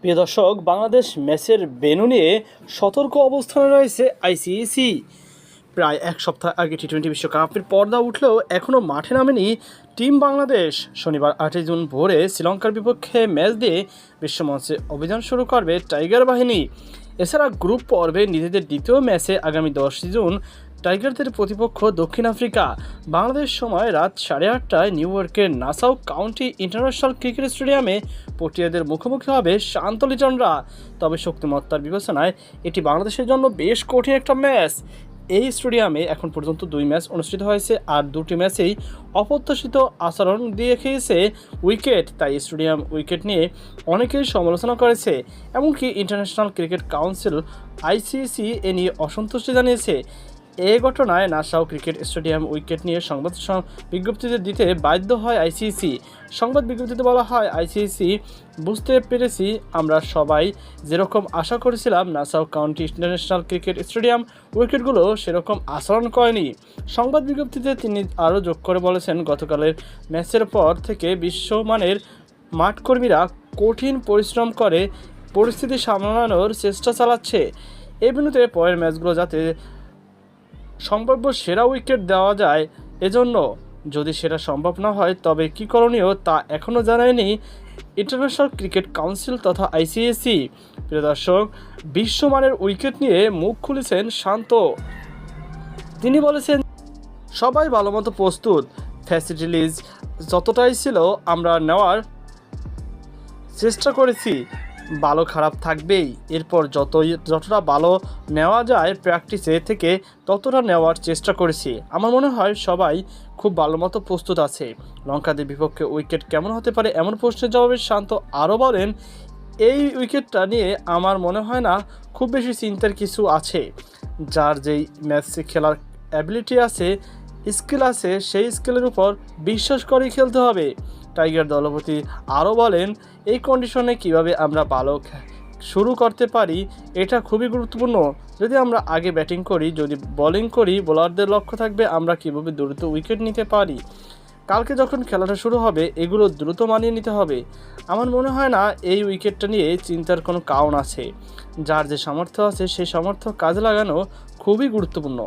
প্রিয় দর্শক, বাংলাদেশ ম্যাচের ভেন্যু নিয়ে সতর্ক অবস্থানে রয়েছে আইসিসি। প্রায় এক সপ্তাহ আগে টি-20 বিশ্বকাপের পর্দা উঠলেও এখনও মাঠে নামেনি টিম বাংলাদেশ। শনিবার 8 জুন ভোরে শ্রীলঙ্কার বিপক্ষে ম্যাচ দিয়ে বিশ্বমঞ্চে অভিযান শুরু করবে টাইগার বাহিনী। এছাড়া গ্রুপ পর্বে নিজেদের দ্বিতীয় ম্যাচে আগামী 10 জুন টাইগারদের প্রতিপক্ষ দক্ষিণ আফ্রিকা। বাংলাদেশ সময় রাত 8:30টায় নিউ ইয়র্কের নাসাউ কাউন্টি ইন্টারন্যাশনাল ক্রিকেট স্টেডিয়ামে প্রোটিয়াদের মুখোমুখি হবে শান্ত লিটনরা। তবে শক্তিমত্তার বিবেচনায় এটি বাংলাদেশের জন্য বেশ কঠিন একটা ম্যাচ। এই স্টেডিয়ামে এখন পর্যন্ত 2 ম্যাচ অনুষ্ঠিত হয়েছে, আর 2টি ম্যাচেই অপ্রত্যাশিত আচরণ দিয়ে খেয়েছে উইকেট। তাই স্টেডিয়াম উইকেট নিয়ে অনেকেই সমালোচনা করেছে। এমনকি ইন্টারন্যাশনাল ক্রিকেট কাউন্সিল আইসিসি এ নিয়ে অসন্তুষ্টি জানিয়েছে। এই ঘটনায় নাসাউ ক্রিকেট স্টেডিয়াম উইকেট নিয়ে সংবাদ বিজ্ঞপ্তিতে দিতে বাধ্য হয় আইসিসি। সংবাদ বিজ্ঞপ্তিতে বলা হয়, আইসিসি বুঝতে পেরেছি, আমরা সবাই যেরকম আশা করেছিলাম Nassau County International Cricket Stadium উইকেটগুলো সেরকম আচরণ করেনি। সংবাদ বিজ্ঞপ্তিতে তিনি আরও যোগ করে বলেছেন, গতকালের ম্যাচের পর থেকে বিশ্বমানের মাঠকর্মীরা কঠিন পরিশ্রম করে পরিস্থিতি সামলানোর চেষ্টা চালাচ্ছে। এই বিন্দুতে পরের ম্যাচগুলো যাতে সম্ভাব্য সেরা উইকেট দেওয়া যায়, এজন্য যদি সেটা সম্ভব না হয় তবে কী করণীয় তা এখনও জানায়নি ইন্টারন্যাশনাল ক্রিকেট কাউন্সিল তথা আইসিসি। প্রিয় দর্শক, বিশ্বমানের উইকেট নিয়ে মুখ খুলেছেন শান্ত। তিনি বলেছেন, সবাই ভালোমতো প্রস্তুত, ফ্যাসিলিটিজ যতটাই ছিল আমরা চেষ্টা করেছি, ভালো খারাপ থাকবেই। এরপর যতটা ভালো নেওয়া যায় প্র্যাকটিসে থেকে ততটা নেওয়ার চেষ্টা করেছি। আমার মনে হয় সবাই খুব ভালো মতো প্রস্তুত আছে। লঙ্কাদের বিপক্ষে উইকেট কেমন হতে পারে এমন প্রশ্নের জবাবে শান্ত আরও বলেন, এই উইকেটটা নিয়ে আমার মনে হয় না খুব বেশি চিন্তার কিছু আছে। যার যেই ম্যাচে খেলার অ্যাবিলিটি আছে, স্কিল আছে, সেই স্কিলের উপর বিশ্বাস করেই খেলতে হবে। টাইগার দলপতি আরও বলেন, এই কন্ডিশনে কিভাবে আমরা ভালো শুরু করতে পারি এটা খুবই গুরুত্বপূর্ণ। যদি আমরা আগে ব্যাটিং করি, যদি বোলিং করি, বোলারদের লক্ষ্য থাকবে আমরা কীভাবে দ্রুত উইকেট নিতে পারি। কালকে যখন খেলাটা শুরু হবে এগুলো দ্রুত মানিয়ে নিতে হবে। আমার মনে হয় না এই উইকেটটা নিয়ে চিন্তার কোনো কারণ আছে। যার যে সামর্থ্য আছে সেই সামর্থ্য কাজে লাগানো খুবই গুরুত্বপূর্ণ।